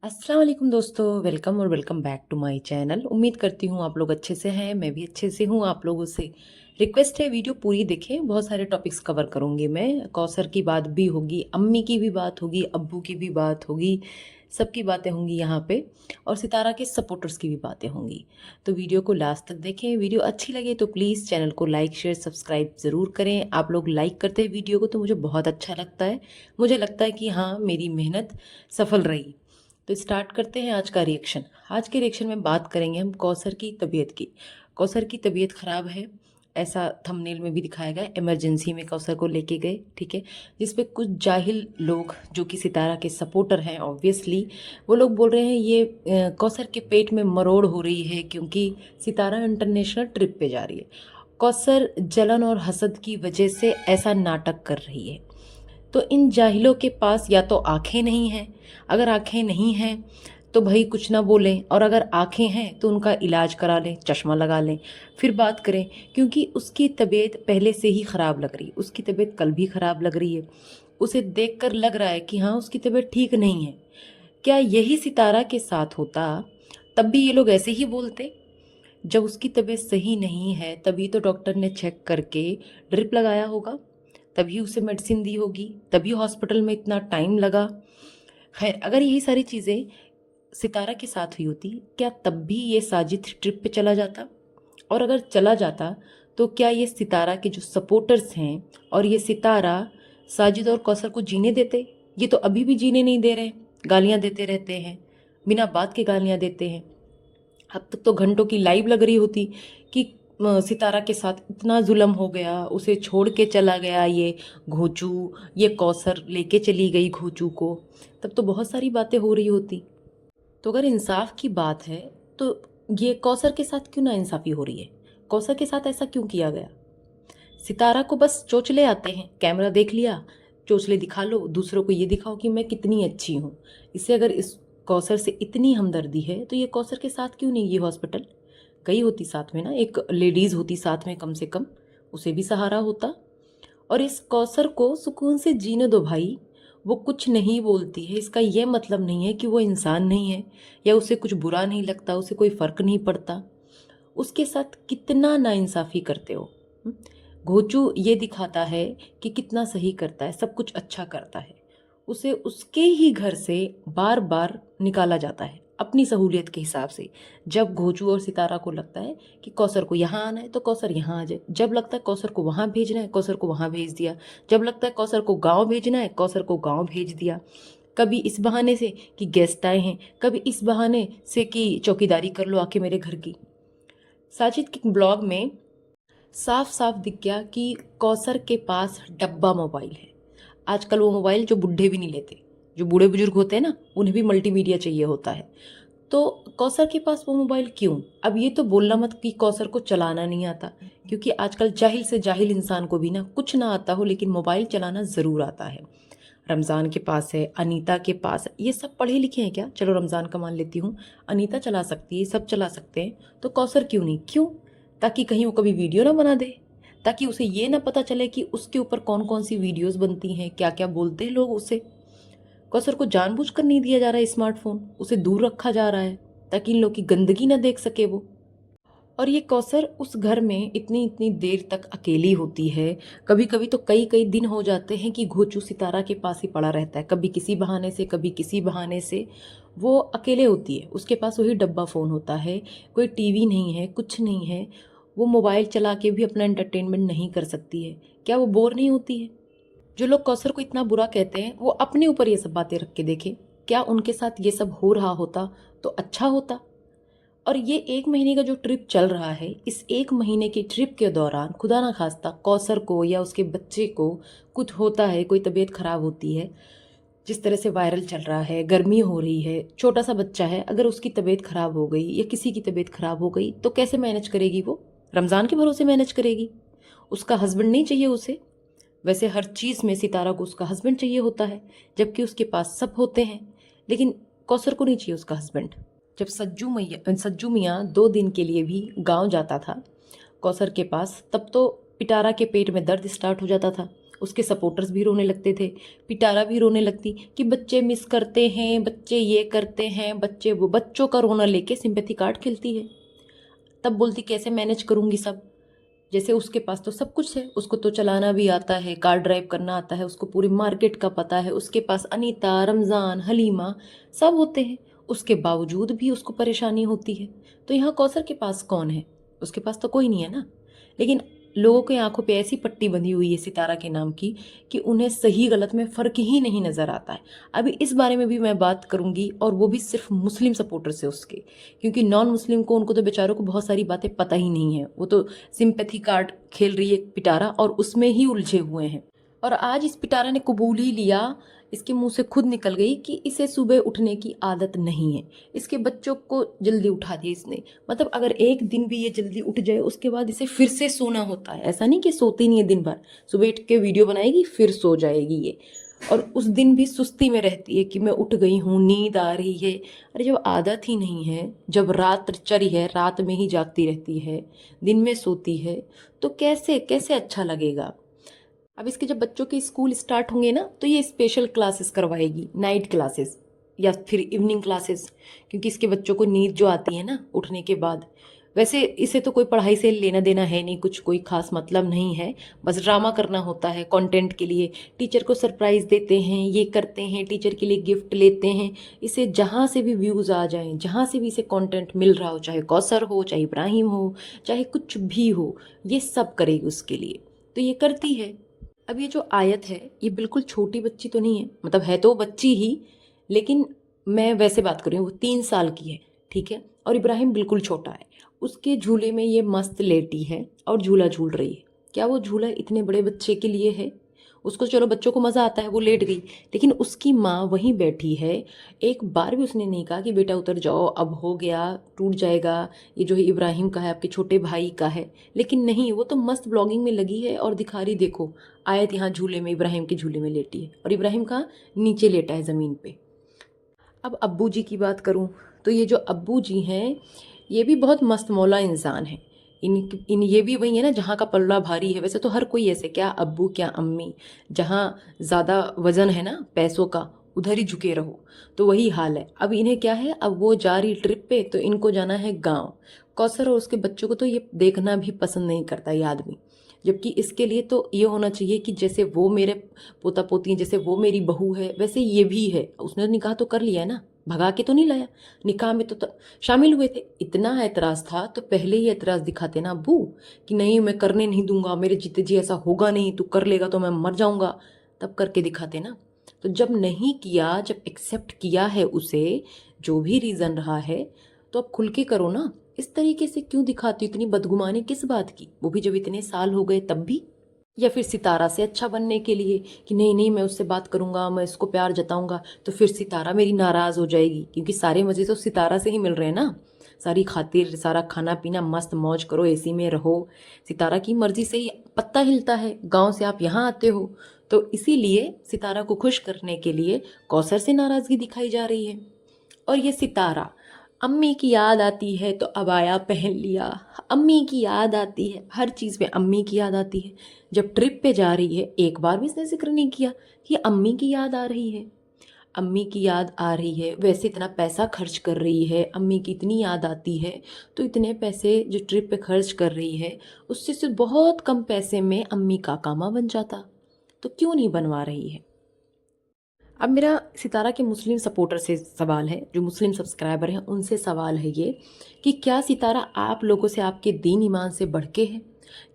अस्सलाम वालेकुम दोस्तों, वेलकम और welcome back to my channel. उम्मीद करती हूँ आप लोग अच्छे से हैं, मैं भी अच्छे से हूँ। आप लोगों से रिक्वेस्ट है वीडियो पूरी देखें, बहुत सारे टॉपिक्स कवर करूँगी मैं। कौसर की बात भी होगी, अम्मी की भी बात होगी, अब्बू की भी बात होगी, सबकी बातें होंगी यहाँ पे, और सितारा के सपोर्टर्स की भी बातें होंगी। तो वीडियो को लास्ट तक देखें। वीडियो अच्छी लगे तो प्लीज़ चैनल को लाइक शेयर सब्सक्राइब ज़रूर करें। आप लोग लाइक करते हैं वीडियो को तो मुझे बहुत अच्छा लगता है, मुझे लगता है कि हाँ, मेरी मेहनत सफल रही। तो स्टार्ट करते हैं आज का रिएक्शन। आज के रिएक्शन में बात करेंगे हम कौसर की तबीयत की। कौसर की तबीयत ख़राब है, ऐसा थंबनेल में भी दिखाया गया। इमरजेंसी में कौसर को लेके गए, ठीक है, जिसपे कुछ जाहिल लोग जो कि सितारा के सपोर्टर हैं ऑब्वियसली, वो लोग बोल रहे हैं ये कौसर के पेट में मरोड़ हो रही है क्योंकि सितारा इंटरनेशनल ट्रिप पे जा रही है। कौसर जलन और हसद की वजह से ऐसा नाटक कर रही है। तो इन जाहिलों के पास या तो आंखें नहीं हैं, अगर आंखें नहीं हैं तो भाई कुछ ना बोलें, और अगर आंखें हैं तो उनका इलाज करा लें, चश्मा लगा लें, फिर बात करें। क्योंकि उसकी तबीयत पहले से ही ख़राब लग रही, उसकी तबीयत कल भी ख़राब लग रही है। उसे देखकर लग रहा है कि हाँ, उसकी तबीयत ठीक नहीं है। क्या यही सितारा के साथ होता तब भी ये लोग ऐसे ही बोलते? जब उसकी तबीयत सही नहीं है तभी तो डॉक्टर ने चेक करके ड्रिप लगाया होगा, तभी उसे मेडिसिन दी होगी, तभी हॉस्पिटल में इतना टाइम लगा। खैर, अगर यही सारी चीज़ें सितारा के साथ हुई होती, क्या तब भी ये साजिद ट्रिप पे चला जाता? और अगर चला जाता तो क्या ये सितारा के जो सपोर्टर्स हैं और ये सितारा साजिद और कौसर को जीने देते? ये तो अभी भी जीने नहीं दे रहे, गालियां देते रहते हैं, बिना बात के गालियां देते हैं। अब तक तो घंटों की लाइव लग रही होती कि सितारा के साथ इतना जुल्म हो गया, उसे छोड़ के चला गया ये घोचू, ये कौसर लेके चली गई घोचू को, तब तो बहुत सारी बातें हो रही होती। तो अगर इंसाफ की बात है तो ये कौसर के साथ क्यों ना इंसाफी हो रही है? कौसर के साथ ऐसा क्यों किया गया? सितारा को बस चोचले आते हैं, कैमरा देख लिया, चोचले दिखा लो, दूसरों को ये दिखाओ कि मैं कितनी अच्छी हूँ। इससे अगर इस कौसर से इतनी हमदर्दी है तो ये कौसर के साथ क्यों नहीं ये हॉस्पिटल गई होती? साथ में ना एक लेडीज़ होती साथ में, कम से कम उसे भी सहारा होता। और इस कौसर को सुकून से जीने दो भाई। वो कुछ नहीं बोलती है, इसका यह मतलब नहीं है कि वो इंसान नहीं है या उसे कुछ बुरा नहीं लगता, उसे कोई फ़र्क नहीं पड़ता। उसके साथ कितना नाइंसाफ़ी करते हो। घोचू ये दिखाता है कि कितना सही करता है, सब कुछ अच्छा करता है। उसे उसके ही घर से बार बार निकाला जाता है अपनी सहूलियत के हिसाब से। जब घोचू और सितारा को लगता है कि कौसर को यहाँ आना है तो कौसर यहाँ आ जाए, जब लगता है कौसर को वहाँ भेजना है कौसर को वहाँ भेज दिया, जब लगता है कौसर को गांव भेजना है कौसर को गांव भेज दिया। कभी इस बहाने से कि गेस्ट आए हैं, कभी इस बहाने से कि चौकीदारी कर लो आके मेरे घर की। साजिद के ब्लॉग में साफ साफ दिख गया कि कौसर के पास डब्बा मोबाइल है। आजकल वो मोबाइल जो बुढ़े भी नहीं लेते, जो बूढ़े बुजुर्ग होते हैं ना, उन्हें भी मल्टीमीडिया चाहिए होता है। तो कौसर के पास वो मोबाइल क्यों? अब ये तो बोलना मत कि कौसर को चलाना नहीं आता, क्योंकि आजकल जाहिल से जाहिल इंसान को भी ना कुछ ना आता हो लेकिन मोबाइल चलाना ज़रूर आता है। रमज़ान के पास है, अनीता के पास है, ये सब पढ़े लिखे हैं क्या? चलो रमज़ान का मान लेती हूँ, अनीता चला सकती है, सब चला सकते हैं, तो कौसर क्यों नहीं? क्यों? ताकि कहीं वो कभी वीडियो ना बना दे, ताकि उसे ये ना पता चले कि उसके ऊपर कौन कौन सी वीडियोस बनती हैं, क्या क्या बोलते हैं लोग उसे। कौसर को जानबूझकर नहीं दिया जा रहा है स्मार्टफोन, उसे दूर रखा जा रहा है ताकि इन लोग की गंदगी ना देख सके वो। और ये कौसर उस घर में इतनी इतनी देर तक अकेली होती है, कभी कभी तो कई कई दिन हो जाते हैं कि घोचू सितारा के पास ही पड़ा रहता है, कभी किसी बहाने से कभी किसी बहाने से वो अकेले होती है। उसके पास वही डब्बा फ़ोन होता है, कोई टीवी नहीं है, कुछ नहीं है, वो मोबाइल चला के भी अपना एंटरटेनमेंट नहीं कर सकती है। क्या वो बोर नहीं होती है? जो लोग कौसर को इतना बुरा कहते हैं वो अपने ऊपर ये सब बातें रख के देखें, क्या उनके साथ ये सब हो रहा होता तो अच्छा होता? और ये 1 महीने का जो ट्रिप चल रहा है, इस 1 महीने की ट्रिप के दौरान खुदा ना खास्ता कौसर को या उसके बच्चे को कुछ होता है, कोई तबीयत खराब होती है, जिस तरह से वायरल चल रहा है, गर्मी हो रही है, छोटा सा बच्चा है, अगर उसकी तबीयत खराब हो गई या किसी की तबीयत खराब हो गई तो कैसे मैनेज करेगी वो? रमज़ान के भरोसे मैनेज करेगी? उसका हस्बैंड नहीं चाहिए उसे? वैसे हर चीज़ में सितारा को उसका हस्बैंड चाहिए होता है, जबकि उसके पास सब होते हैं, लेकिन कौसर को नहीं चाहिए उसका हस्बैंड। जब सज्जू मियाँ 2 दिन के लिए भी गांव जाता था कौसर के पास, तब तो पिटारा के पेट में दर्द स्टार्ट हो जाता था। उसके सपोर्टर्स भी रोने लगते थे, पिटारा भी रोने लगती कि बच्चे मिस करते हैं, बच्चे ये करते हैं, बच्चे वो। बच्चों का रोना लेके सिंपैथी कार्ड खेलती है। तब बोलती कैसे मैनेज करूंगी सब, जैसे उसके पास तो सब कुछ है, उसको तो चलाना भी आता है, कार ड्राइव करना आता है, उसको पूरी मार्केट का पता है, उसके पास अनीता, रमज़ान, हलीमा सब होते हैं। उसके बावजूद भी उसको परेशानी होती है। तो यहाँ कौसर के पास कौन है? उसके पास तो कोई नहीं है ना। लेकिन लोगों की आंखों पे ऐसी पट्टी बंधी हुई है सितारा के नाम की कि उन्हें सही गलत में फ़र्क ही नहीं नज़र आता है। अभी इस बारे में भी मैं बात करूंगी, और वो भी सिर्फ मुस्लिम सपोर्टर से उसके, क्योंकि नॉन मुस्लिम को, उनको तो बेचारों को बहुत सारी बातें पता ही नहीं है। वो तो सिंपैथी कार्ड खेल रही है पिटारा, और उसमें ही उलझे हुए हैं। और आज इस पिटारा ने कबूल ही लिया, इसके मुंह से खुद निकल गई कि इसे सुबह उठने की आदत नहीं है। इसके बच्चों को जल्दी उठा दिया इसने। मतलब अगर एक दिन भी ये जल्दी उठ जाए, उसके बाद इसे फिर से सोना होता है। ऐसा नहीं कि सोती नहीं है दिन भर, सुबह उठ के वीडियो बनाएगी फिर सो जाएगी ये। और उस दिन भी सुस्ती में रहती है कि मैं उठ गई हूँ, नींद आ रही है। अरे जब आदत ही नहीं है, जब रात चरी है, रात में ही जागती रहती है, दिन में सोती है, तो कैसे कैसे अच्छा लगेगा। अब इसके जब बच्चों के स्कूल स्टार्ट होंगे ना, तो ये स्पेशल क्लासेस करवाएगी, नाइट क्लासेस या फिर इवनिंग क्लासेस, क्योंकि इसके बच्चों को नींद जो आती है ना उठने के बाद। वैसे इसे तो कोई पढ़ाई से लेना देना है नहीं, कुछ कोई खास मतलब नहीं है, बस ड्रामा करना होता है कंटेंट के लिए। टीचर को सरप्राइज देते हैं, ये करते हैं, टीचर के लिए गिफ्ट लेते हैं। इसे जहाँ से भी व्यूज़ आ जाएं, जहाँ से भी इसे कंटेंट मिल रहा हो, चाहे कौसर हो, चाहे इब्राहिम हो, चाहे कुछ भी हो, ये सब करेगी उसके लिए। तो ये करती है। अब ये जो आयत है, ये बिल्कुल छोटी बच्ची तो नहीं है, मतलब है तो बच्ची ही, लेकिन मैं वैसे बात कर रही हूँ, वो 3 साल की है, ठीक है। और इब्राहिम बिल्कुल छोटा है। उसके झूले में ये मस्त लेटी है और झूला झूल रही है। क्या वो झूला इतने बड़े बच्चे के लिए है? उसको चलो बच्चों को मज़ा आता है, वो लेट गई, लेकिन उसकी माँ वहीं बैठी है। एक बार भी उसने नहीं कहा कि बेटा उतर जाओ, अब हो गया, टूट जाएगा, ये जो है इब्राहिम का है, आपके छोटे भाई का है। लेकिन नहीं, वो तो मस्त ब्लॉगिंग में लगी है और दिखा रही, देखो आयत यहाँ झूले में, इब्राहिम के झूले में लेटी है, और इब्राहिम कहाँ, नीचे लेटा है ज़मीन पे। अब अब्बू जी की बात करूँ, तो ये जो अब्बू जी हैं, ये भी बहुत मस्त मौला इंसान है। इन ये भी वही है ना, जहाँ का पल्ला भारी है। वैसे तो हर कोई ऐसे, क्या अब्बू क्या अम्मी, जहाँ ज़्यादा वज़न है ना पैसों का, उधर ही झुके रहो। तो वही हाल है। अब इन्हें क्या है, अब वो जा रही ट्रिप पे, तो इनको जाना है गाँव। कौसर और उसके बच्चों को तो ये देखना भी पसंद नहीं करता ये आदमी। जबकि इसके लिए तो ये होना चाहिए कि जैसे वो मेरे पोता पोती हैं, जैसे वो मेरी बहू है, वैसे ये भी है। उसने निकाह तो कर लिया है ना, भगा के तो नहीं लाया, निकाह में तो शामिल हुए थे। इतना एतराज़ था तो पहले ही एतराज़ दिखाते ना अब्बू, कि नहीं मैं करने नहीं दूंगा, मेरे जीते जी ऐसा होगा नहीं, तू कर लेगा तो मैं मर जाऊंगा, तब करके दिखाते ना। तो जब नहीं किया, जब एक्सेप्ट किया है उसे, जो भी रीज़न रहा है, तो अब खुल के करो ना। इस तरीके से क्यों दिखाती हो, इतनी बदगुमानी किस बात की, वो भी जब इतने साल हो गए तब भी। या फिर सितारा से अच्छा बनने के लिए कि नहीं नहीं मैं उससे बात करूंगा, मैं इसको प्यार जताऊंगा, तो फिर सितारा मेरी नाराज़ हो जाएगी, क्योंकि सारे मज़े तो सितारा से ही मिल रहे हैं ना। सारी खातिर, सारा खाना पीना, मस्त मौज करो, एसी में रहो। सितारा की मर्जी से ही पत्ता हिलता है, गांव से आप यहाँ आते हो। तो इसीलिए सितारा को खुश करने के लिए कौसर से नाराज़गी दिखाई जा रही है। और ये सितारा, अम्मी की याद आती है तो अबाया पहन लिया, अम्मी की याद आती है, हर चीज़ में अम्मी की याद आती है। जब ट्रिप पे जा रही है, एक बार भी इसने जिक्र नहीं किया कि अम्मी की याद आ रही है। अम्मी की याद आ रही है, वैसे इतना पैसा खर्च कर रही है, अम्मी की इतनी याद आती है, तो इतने पैसे जो ट्रिप पे खर्च कर रही है, उससे सिर्फ बहुत कम पैसे में अम्मी का कामा बन जाता, तो क्यों नहीं बनवा रही है। अब मेरा सितारा के मुस्लिम सपोर्टर से सवाल है, जो मुस्लिम सब्सक्राइबर हैं उनसे सवाल है ये, कि क्या सितारा आप लोगों से, आपके दीन ईमान से बढ़ के है?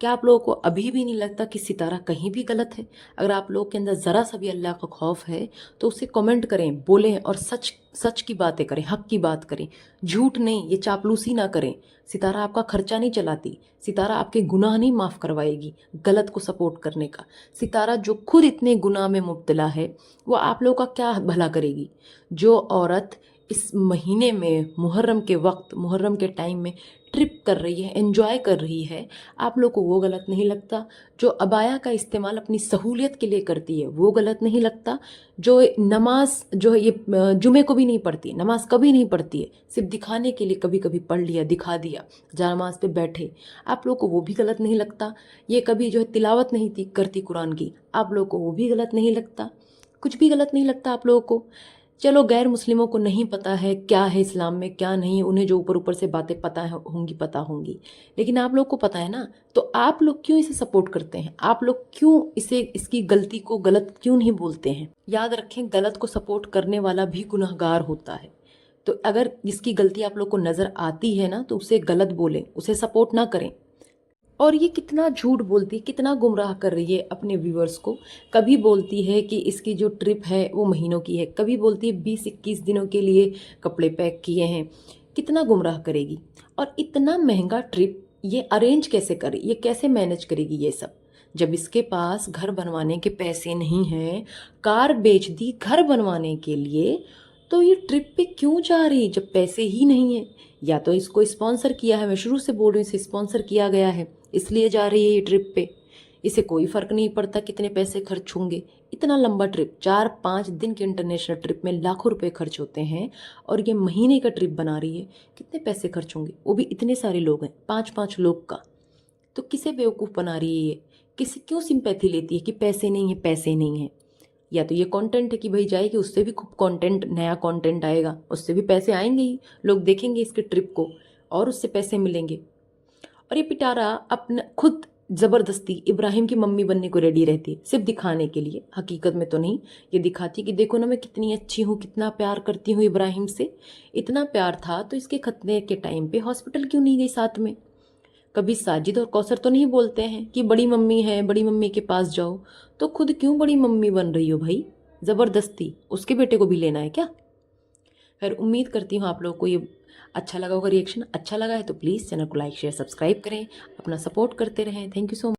क्या आप लोगों को अभी भी नहीं लगता कि सितारा कहीं भी गलत है? अगर आप लोगों के अंदर ज़रा सा भी अल्लाह का खौफ है, तो उसे कमेंट करें, बोलें, और सच सच की बातें करें, हक की बात करें, झूठ नहीं, ये चापलूसी ना करें। सितारा आपका खर्चा नहीं चलाती, सितारा आपके गुनाह नहीं माफ़ करवाएगी गलत को सपोर्ट करने का। सितारा जो खुद इतने गुनाह में मुब्तला है, वो आप लोगों का क्या भला करेगी? जो औरत इस महीने में, मुहर्रम के वक्त, मुहर्रम के टाइम में ट्रिप कर रही है, एंजॉय कर रही है, आप लोग को वो गलत नहीं लगता? जो अबाया का इस्तेमाल अपनी सहूलियत के लिए करती है वो गलत नहीं लगता? जो नमाज जो है ये जुमे को भी नहीं पढ़ती, नमाज कभी नहीं पढ़ती है, सिर्फ दिखाने के लिए कभी कभी पढ़ लिया, दिखा दिया, जा नमाज पे बैठे, आप लोग को वो भी गलत नहीं लगता? ये कभी जो है तिलावत नहीं थी करती कुरान की, आप लोग को वो भी गलत नहीं लगता? कुछ भी गलत नहीं लगता आप लोगों को? चलो गैर मुस्लिमों को नहीं पता है क्या है इस्लाम में क्या नहीं, उन्हें जो ऊपर ऊपर से बातें पता होंगी, लेकिन आप लोग को पता है ना, तो आप लोग क्यों इसे सपोर्ट करते हैं? आप लोग क्यों इसे, इसकी गलती को गलत क्यों नहीं बोलते हैं? याद रखें, गलत को सपोर्ट करने वाला भी गुनहगार होता है। तो अगर इसकी गलती आप लोग को नज़र आती है ना, तो उसे गलत बोलें, उसे सपोर्ट ना करें। और ये कितना झूठ बोलती है, कितना गुमराह कर रही है अपने व्यूअर्स को। कभी बोलती है कि इसकी जो ट्रिप है वो महीनों की है, कभी बोलती है 20-21 दिनों के लिए कपड़े पैक किए हैं। कितना गुमराह करेगी? और इतना महंगा ट्रिप ये अरेंज कैसे करे, ये कैसे मैनेज करेगी ये सब, जब इसके पास घर बनवाने के पैसे नहीं हैं? कार बेच दी घर बनवाने के लिए, तो ये ट्रिप पे क्यों जा रही जब पैसे ही नहीं है? या तो इसको स्पॉन्सर किया है, मैं शुरू से बोल रही हूँ, इसे स्पॉन्सर किया गया है इसलिए जा रही है ये ट्रिप पे। इसे कोई फ़र्क नहीं पड़ता कितने पैसे खर्च होंगे। इतना लंबा ट्रिप, 4-5 दिन के इंटरनेशनल ट्रिप में लाखों रुपए खर्च होते हैं, और ये महीने का ट्रिप बना रही है, कितने पैसे खर्च होंगे? वो भी इतने सारे लोग हैं, 5-5 लोग का। तो किसे बेवकूफ़ बना रही है ये? किसी क्यों सिंपैथी लेती है कि पैसे नहीं है, पैसे नहीं है? या तो ये कंटेंट है कि भाई जाएगी, उससे भी खूब कंटेंट, नया कंटेंट आएगा, उससे भी पैसे आएंगे ही, लोग देखेंगे इसके ट्रिप को और उससे पैसे मिलेंगे। और ये पिटारा अपना खुद ज़बरदस्ती इब्राहिम की मम्मी बनने को रेडी रहती है, सिर्फ दिखाने के लिए, हकीकत में तो नहीं। ये दिखाती कि देखो ना मैं कितनी अच्छी हूँ, कितना प्यार करती हूँ इब्राहिम से। इतना प्यार था तो इसके खतने के टाइम पे हॉस्पिटल क्यों नहीं गई साथ में? कभी साजिद और कौसर तो नहीं बोलते हैं कि बड़ी मम्मी है, बड़ी मम्मी के पास जाओ, तो खुद क्यों बड़ी मम्मी बन रही हो भाई? ज़बरदस्ती उसके बेटे को भी लेना है क्या? खैर, उम्मीद करती हूँ आप लोगों को ये अच्छा लगा होगा, रिएक्शन अच्छा लगा है तो प्लीज़ चैनल को लाइक शेयर सब्सक्राइब करें, अपना सपोर्ट करते रहें। Thank you so much.